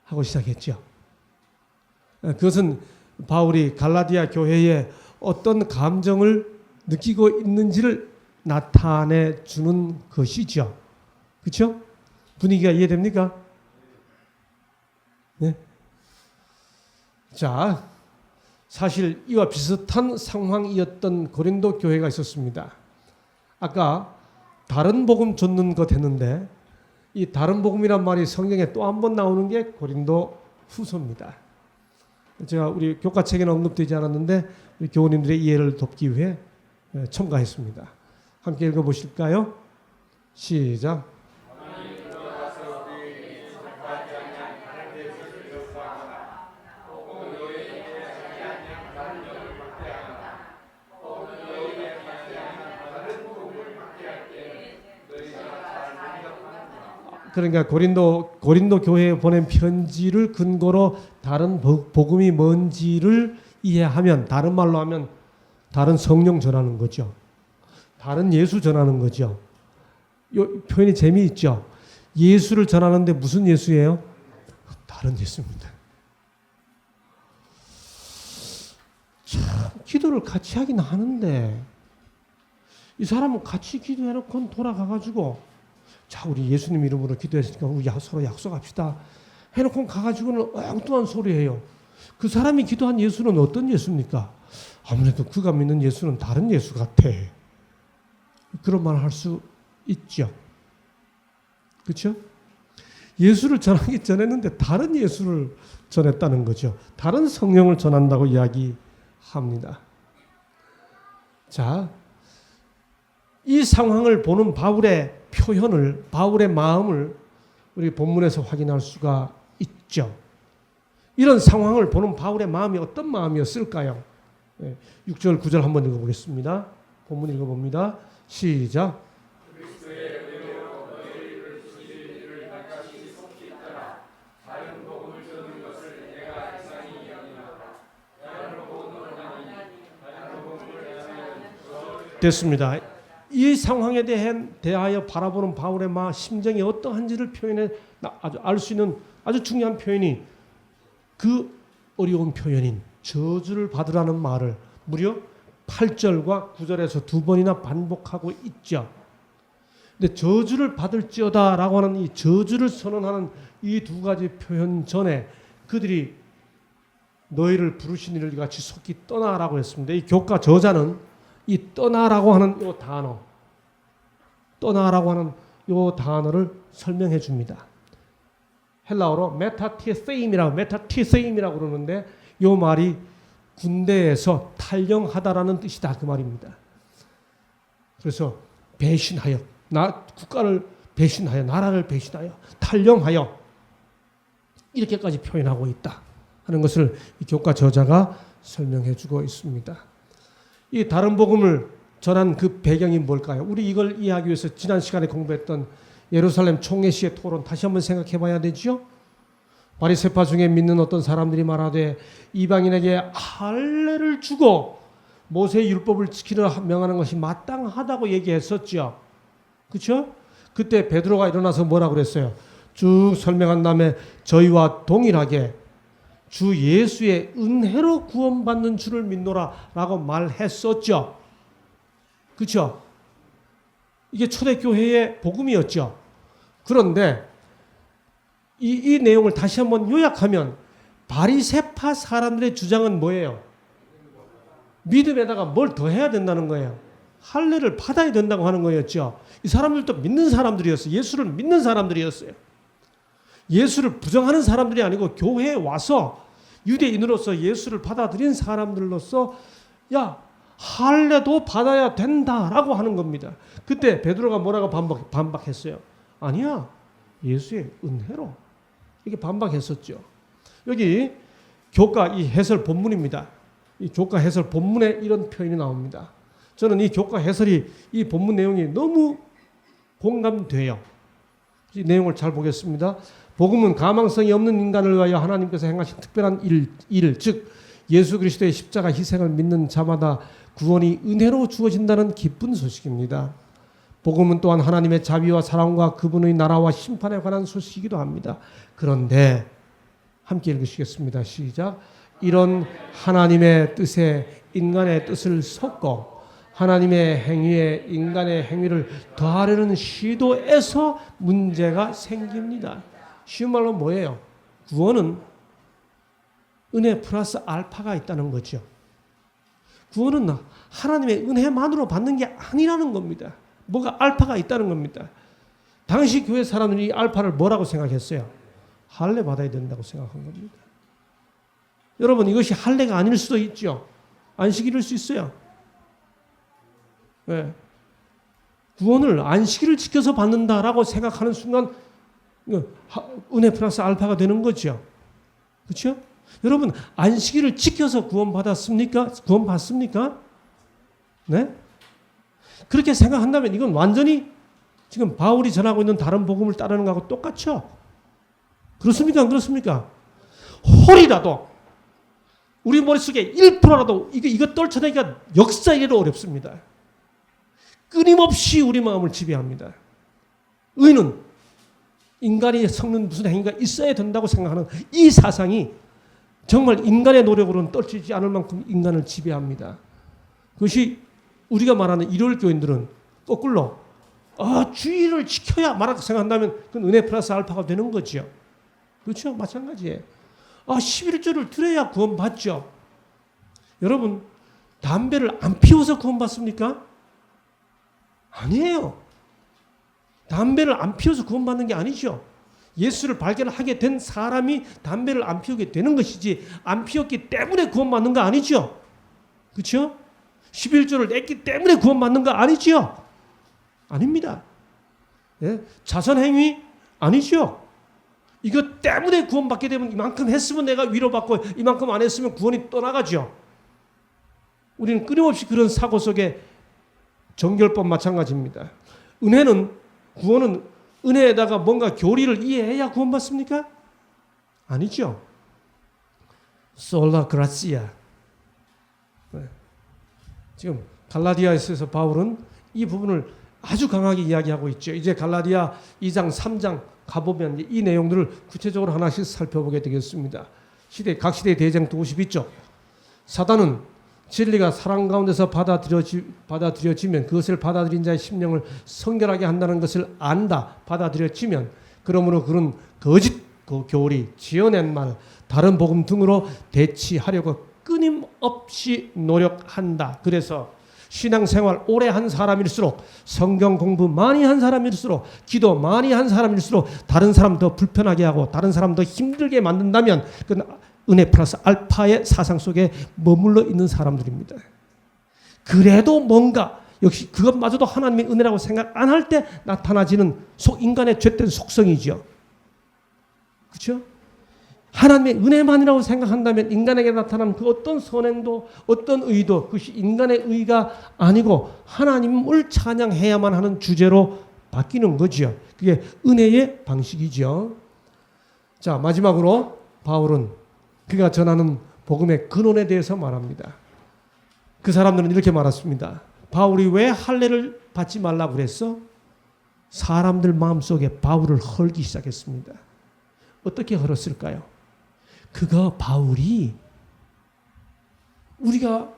하고 시작했죠. 그것은 바울이 갈라디아 교회에 어떤 감정을 느끼고 있는지를 나타내 주는 것이죠. 그렇죠? 분위기가 이해됩니까? 네. 자, 사실 이와 비슷한 상황이었던 고린도 교회가 있었습니다. 아까 다른 복음 좇는 것 했는데 이 다른 복음이란 말이 성경에 또 한 번 나오는 게 고린도 후서입니다. 제가 우리 교과책에는 언급되지 않았는데 우리 교우님들의 이해를 돕기 위해 첨가했습니다. 함께 읽어보실까요? 시작. 그러니까 고린도 교회에 보낸 편지를 근거로 다른 복음이 뭔지를 이해하면, 다른 말로 하면 다른 성령 전하는 거죠. 다른 예수 전하는 거죠. 이 표현이 재미있죠. 예수를 전하는데 무슨 예수예요? 다른 예수입니다. 참 기도를 같이 하긴 하는데 이 사람은 같이 기도해놓고 돌아가가지고 자, 우리 예수님 이름으로 기도했으니까 우리 서로 약속합시다 해놓고 가가지고는 엉뚱한 소리 해요. 그 사람이 기도한 예수는 어떤 예수입니까? 아무래도 그가 믿는 예수는 다른 예수 같아. 그런 말 할 수 있죠. 그렇죠? 예수를 전하기 전했는데 다른 예수를 전했다는 거죠. 다른 성령을 전한다고 이야기합니다. 자, 이 상황을 보는 바울의 표현을, 바울의 마음을 우리 본문에서 확인할 수가 있죠. 이런 상황을 보는 바울의 마음이 어떤 마음이었을까요? 6절, 9절 한번 읽어보겠습니다. 본문 읽어봅니다. 시작. 그리스도의 은혜로 너희를 부르신 이를 같이 속히 따라 다른 됐습니다. 이 상황에 대하여 바라보는 바울의 심정이 어떠한지를 표현해 아주 알 수 있는 아주 중요한 표현이 그 어려운 표현인 저주를 받으라는 말을 무려 8절과 9절에서 두 번이나 반복하고 있죠. 근데 저주를 받을지어다라고 하는 이 저주를 선언하는 이 두 가지 표현 전에 그들이 너희를 부르신 이를 같이 속히 떠나라고 했습니다. 이 교과 저자는 이 떠나라고 하는 이 단어, 떠나라고 하는 이 단어를 설명해 줍니다. 헬라어로 메타티세임이라고 그러는데 이 말이 군대에서 탈영하다라는 뜻이다 그 말입니다. 그래서 배신하여, 국가를 배신하여, 나라를 배신하여, 탈영하여 이렇게까지 표현하고 있다 하는 것을 이 교과 저자가 설명해 주고 있습니다. 이 다른 복음을 전한 그 배경이 뭘까요? 우리 이걸 이해하기 위해서 지난 시간에 공부했던 예루살렘 총회시의 토론 다시 한번 생각해 봐야 되죠. 바리새파 중에 믿는 어떤 사람들이 말하되 이방인에게 할례를 주고 모세의 율법을 지키려 명하는 것이 마땅하다고 얘기했었죠. 그렇죠? 그때 베드로가 일어나서 뭐라고 그랬어요? 쭉 설명한 다음에 저희와 동일하게 주 예수의 은혜로 구원받는 줄을 믿노라라고 말했었죠. 그렇죠? 이게 초대교회의 복음이었죠. 그런데 이 내용을 다시 한번 요약하면 바리새파 사람들의 주장은 뭐예요? 믿음에다가 뭘 더 해야 된다는 거예요. 할례를 받아야 된다고 하는 거였죠. 이 사람들도 믿는 사람들이었어요. 예수를 믿는 사람들이었어요. 예수를 부정하는 사람들이 아니고 교회에 와서 유대인으로서 예수를 받아들인 사람들로서 야 할례도 받아야 된다라고 하는 겁니다. 그때 베드로가 뭐라고 반박했어요? 아니야, 예수의 은혜로 이렇게 반박했었죠. 여기 교과 이 해설 본문입니다. 이 교과 해설 본문에 이런 표현이 나옵니다. 저는 이 교과 해설이 이 본문 내용이 너무 공감돼요. 이 내용을 잘 보겠습니다. 복음은 가망성이 없는 인간을 위하여 하나님께서 행하신 특별한 일, 즉 예수 그리스도의 십자가 희생을 믿는 자마다 구원이 은혜로 주어진다는 기쁜 소식입니다. 복음은 또한 하나님의 자비와 사랑과 그분의 나라와 심판에 관한 소식이기도 합니다. 그런데 함께 읽으시겠습니다. 시작. 이런 하나님의 뜻에 인간의 뜻을 섞고 하나님의 행위에 인간의 행위를 더하려는 시도에서 문제가 생깁니다. 쉬운 말로 뭐예요? 구원은 은혜 플러스 알파가 있다는 거죠. 구원은 하나님의 은혜만으로 받는 게 아니라는 겁니다. 뭐가 알파가 있다는 겁니다. 당시 교회 사람들이 알파를 뭐라고 생각했어요? 할례 받아야 된다고 생각한 겁니다. 여러분 이것이 할례가 아닐 수도 있죠. 안식일일 수 있어요. 네. 구원을 안식일을 지켜서 받는다라고 생각하는 순간 은혜 플러스 알파가 되는 거죠. 그렇죠? 여러분 안식일을 지켜서 구원받았습니까? 구원받습니까? 네? 그렇게 생각한다면 이건 완전히 지금 바울이 전하고 있는 다른 복음을 따르는 것하고 똑같죠? 그렇습니까? 안 그렇습니까? 홀이라도 우리 머릿속에 1%라도 이거 떨쳐내기가 역사이래로 어렵습니다. 끊임없이 우리 마음을 지배합니다. 의는 인간이 섞는 무슨 행위가 있어야 된다고 생각하는 이 사상이 정말 인간의 노력으로는 떨치지 않을 만큼 인간을 지배합니다. 그것이 우리가 말하는 일요일 교인들은 거꾸로 주의를 지켜야 말하고 생각한다면 그건 은혜 플러스 알파가 되는 거죠. 그렇죠? 마찬가지예요. 11조를 드려야 구원받죠. 여러분 담배를 안 피워서 구원받습니까? 아니에요. 담배를 안 피워서 구원받는 게 아니죠. 예수를 발견하게 된 사람이 담배를 안 피우게 되는 것이지 안 피웠기 때문에 구원받는 거 아니죠. 그렇죠? 11조를 냈기 때문에 구원받는 거 아니죠. 아닙니다. 예? 자선행위 아니죠. 이것 때문에 구원받게 되면 이만큼 했으면 내가 위로받고 이만큼 안 했으면 구원이 떠나가죠. 우리는 끊임없이 그런 사고 속에 정결법 마찬가지입니다. 구원은 은혜에다가 뭔가 교리를 이해해야 구원받습니까? 아니죠. 솔라 그라시아. 지금 갈라디아에서 바울은 이 부분을 아주 강하게 이야기하고 있죠. 이제 갈라디아 2장, 3장 가보면 이 내용들을 구체적으로 하나씩 살펴보게 되겠습니다. 각 시대의 대쟁 도 50있죠. 사단은 진리가 사랑 가운데서 받아들여지면 그것을 받아들인 자의 심령을 성결하게 한다는 것을 안다. 받아들여지면 그러므로 그런 거짓 교리, 지어낸 말, 다른 복음 등으로 대치하려고 끊임없이 노력한다. 그래서 신앙생활 오래 한 사람일수록, 성경 공부 많이 한 사람일수록, 기도 많이 한 사람일수록 다른 사람 더 불편하게 하고 다른 사람 더 힘들게 만든다면 그건 은혜 플러스 알파의 사상 속에 머물러 있는 사람들입니다. 그래도 뭔가 역시 그것마저도 하나님의 은혜라고 생각 안 할 때 나타나지는 인간의 죄된 속성이죠. 그렇죠? 하나님의 은혜만이라고 생각한다면 인간에게 나타나는 그 어떤 선행도 어떤 의도 그것이 인간의 의가 아니고 하나님을 찬양해야만 하는 주제로 바뀌는 거죠. 그게 은혜의 방식이죠. 자, 마지막으로 바울은 그가 전하는 복음의 근원에 대해서 말합니다. 그 사람들은 이렇게 말했습니다. 바울이 왜 할례를 받지 말라고 그랬어? 사람들 마음속에 바울을 헐기 시작했습니다. 어떻게 헐었을까요? 그가 바울이 우리가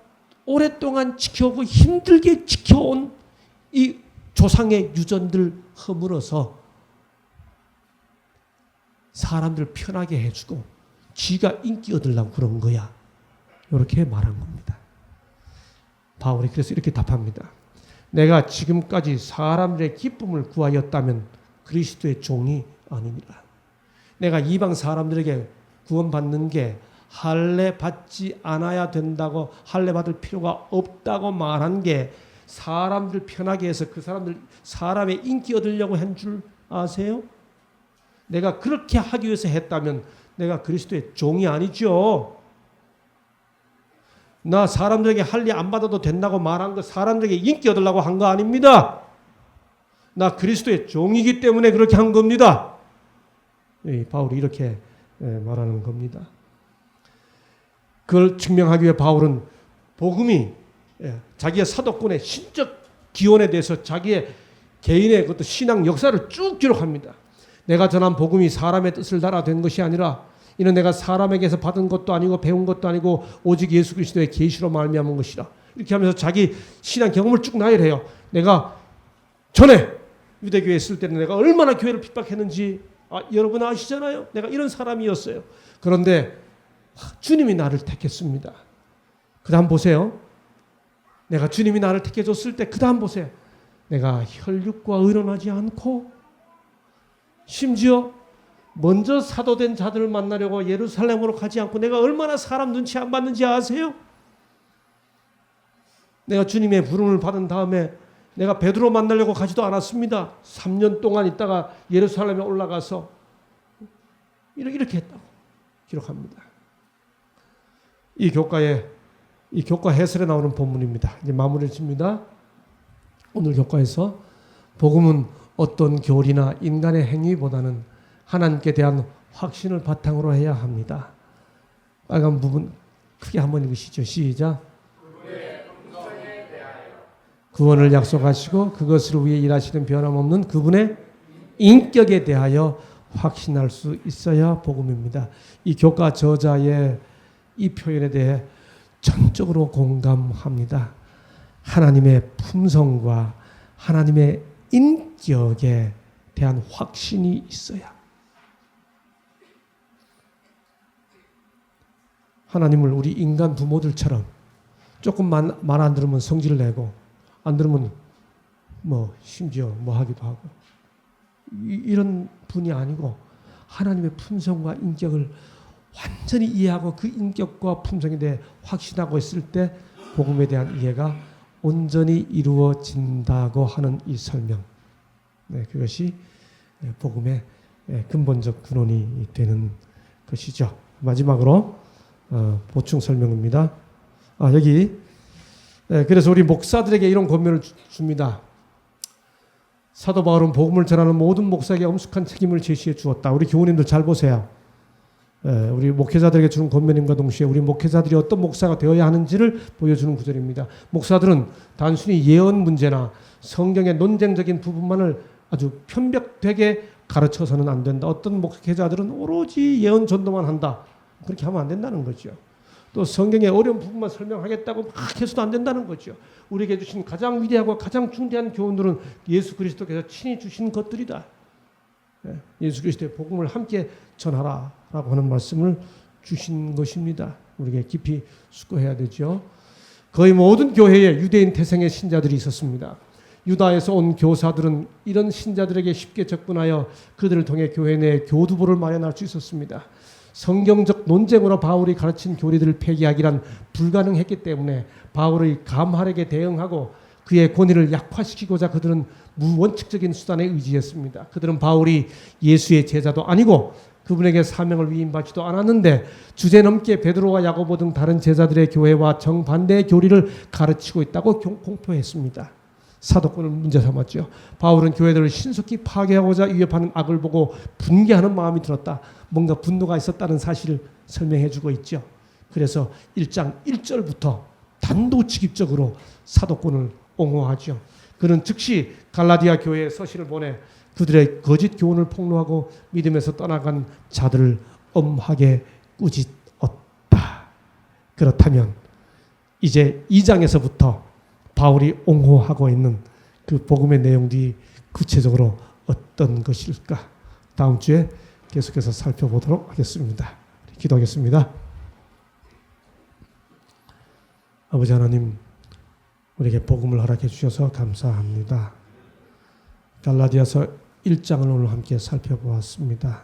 오랫동안 지켜오고 힘들게 지켜온 이 조상의 유전들 허물어서 사람들 편하게 해주고 지가 인기 얻으려고 그런 거야. 이렇게 말한 겁니다. 바울이 그래서 이렇게 답합니다. 내가 지금까지 사람들의 기쁨을 구하였다면 그리스도의 종이 아닙니다. 내가 이방 사람들에게 구원받는 게 할례 받지 않아야 된다고 할례 받을 필요가 없다고 말한 게 사람들 편하게 해서 그 사람의 인기 얻으려고 한 줄 아세요? 내가 그렇게 하기 위해서 했다면 내가 그리스도의 종이 아니죠. 나 사람들에게 할례 안 받아도 된다고 말한 거 사람들에게 인기 얻으려고 한 거 아닙니다. 나 그리스도의 종이기 때문에 그렇게 한 겁니다. 바울이 이렇게 말하는 겁니다. 그걸 증명하기 위해 바울은 복음이 자기의 사도권의 신적 기원에 대해서 자기의 개인의 그것도 신앙 역사를 쭉 기록합니다. 내가 전한 복음이 사람의 뜻을 따라 된 것이 아니라 이는 내가 사람에게서 받은 것도 아니고 배운 것도 아니고 오직 예수 그리스도의 계시로 말미암은 것이라. 이렇게 하면서 자기 신앙 경험을 쭉 나열해요. 내가 전에 유대교회에 있을 때는 내가 얼마나 교회를 핍박했는지 여러분 아시잖아요. 내가 이런 사람이었어요. 그런데 주님이 나를 택했습니다. 그 다음 보세요. 내가 주님이 나를 택해줬을 때 그 다음 보세요. 내가 혈육과 의논하지 않고 심지어 먼저 사도된 자들을 만나려고 예루살렘으로 가지 않고 내가 얼마나 사람 눈치 안 봤는지 아세요? 내가 주님의 부름을 받은 다음에 내가 베드로 만나려고 가지도 않았습니다. 3년 동안 있다가 예루살렘에 올라가서 이렇게 했다고 기록합니다. 이 교과 해설에 나오는 본문입니다. 이제 마무리를 짓습니다. 오늘 교과에서 복음은 어떤 교리나 인간의 행위보다는 하나님께 대한 확신을 바탕으로 해야 합니다. 빨간 부분 크게 한번 읽으시죠. 시작. 구원을 약속하시고 그것을 위해 일하시는 변함없는 그분의 인격에 대하여 확신할 수 있어야 복음입니다. 이 교과 저자의 이 표현에 대해 전적으로 공감합니다. 하나님의 품성과 하나님의 인격에 대한 확신이 있어야 하나님을 우리 인간 부모들처럼 조금 말 안 들으면 성질을 내고 안 들으면 심지어 하기도 하고 이런 분이 아니고 하나님의 품성과 인격을 완전히 이해하고 그 인격과 품성에 대해 확신하고 있을 때 복음에 대한 이해가 온전히 이루어진다고 하는 이 설명. 그것이 복음의 근본적 근원이 되는 것이죠. 마지막으로 보충 설명입니다. 여기 그래서 우리 목사들에게 이런 권면을 줍니다. 사도 바울은 복음을 전하는 모든 목사에게 엄숙한 책임을 제시해 주었다. 우리 교우님들 잘 보세요. 우리 목회자들에게 주는 권면임과 동시에 우리 목회자들이 어떤 목사가 되어야 하는지를 보여주는 구절입니다. 목사들은 단순히 예언 문제나 성경의 논쟁적인 부분만을 아주 편벽되게 가르쳐서는 안 된다. 어떤 목회자들은 오로지 예언 전도만 한다. 그렇게 하면 안 된다는 거죠. 또 성경의 어려운 부분만 설명하겠다고 막 해서도 안 된다는 거죠. 우리에게 주신 가장 위대하고 가장 중대한 교훈들은 예수 그리스도께서 친히 주신 것들이다. 예수 그리스도의 복음을 함께 전하라라고 하는 말씀을 주신 것입니다. 우리에게 깊이 숙고해야 되죠. 거의 모든 교회에 유대인 태생의 신자들이 있었습니다. 유다에서 온 교사들은 이런 신자들에게 쉽게 접근하여 그들을 통해 교회 내 교두보를 마련할 수 있었습니다. 성경적 논쟁으로 바울이 가르친 교리들을 폐기하기란 불가능했기 때문에 바울의 감활에게 대응하고 그의 권위를 약화시키고자 그들은 무원칙적인 수단에 의지했습니다. 그들은 바울이 예수의 제자도 아니고 그분에게 사명을 위임받지도 않았는데 주제넘게 베드로와 야고보 등 다른 제자들의 교회와 정반대의 교리를 가르치고 있다고 공표했습니다. 사도권을 문제 삼았죠. 바울은 교회들을 신속히 파괴하고자 위협하는 악을 보고 분개하는 마음이 들었다. 뭔가 분노가 있었다는 사실을 설명해주고 있죠. 그래서 1장 1절부터 단도직입적으로 사도권을 옹호하죠. 그는 즉시 갈라디아 교회에 서신을 보내 그들의 거짓 교훈을 폭로하고 믿음에서 떠나간 자들을 엄하게 꾸짖었다. 그렇다면 이제 2장에서부터 바울이 옹호하고 있는 그 복음의 내용들이 구체적으로 어떤 것일까? 다음 주에 계속해서 살펴보도록 하겠습니다. 기도하겠습니다. 아버지 하나님, 우리에게 복음을 허락해 주셔서 감사합니다. 갈라디아서 1장을 오늘 함께 살펴보았습니다.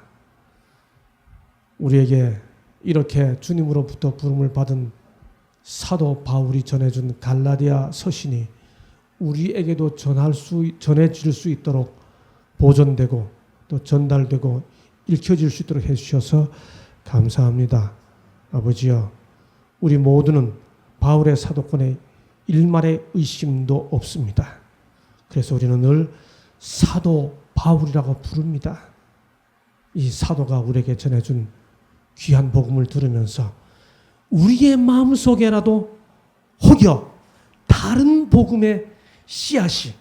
우리에게 이렇게 주님으로부터 부름을 받은 사도 바울이 전해준 갈라디아 서신이 우리에게도 전해질 수 있도록 보존되고 또 전달되고 읽혀질 수 있도록 해주셔서 감사합니다. 아버지여, 우리 모두는 바울의 사도권에 일말의 의심도 없습니다. 그래서 우리는 늘 사도 바울이라고 부릅니다. 이 사도가 우리에게 전해준 귀한 복음을 들으면서 우리의 마음속에라도 혹여 다른 복음의 씨앗이,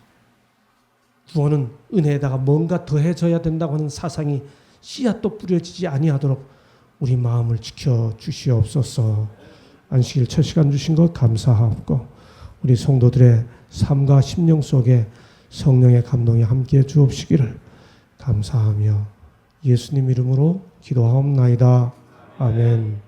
구원은 은혜에다가 뭔가 더해져야 된다고 하는 사상이 씨앗도 뿌려지지 아니하도록 우리 마음을 지켜주시옵소서. 안식일 첫 시간 주신 것 감사하옵고 우리 성도들의 삶과 심령 속에 성령의 감동이 함께 주옵시기를 감사하며 예수님 이름으로 기도하옵나이다. 아멘.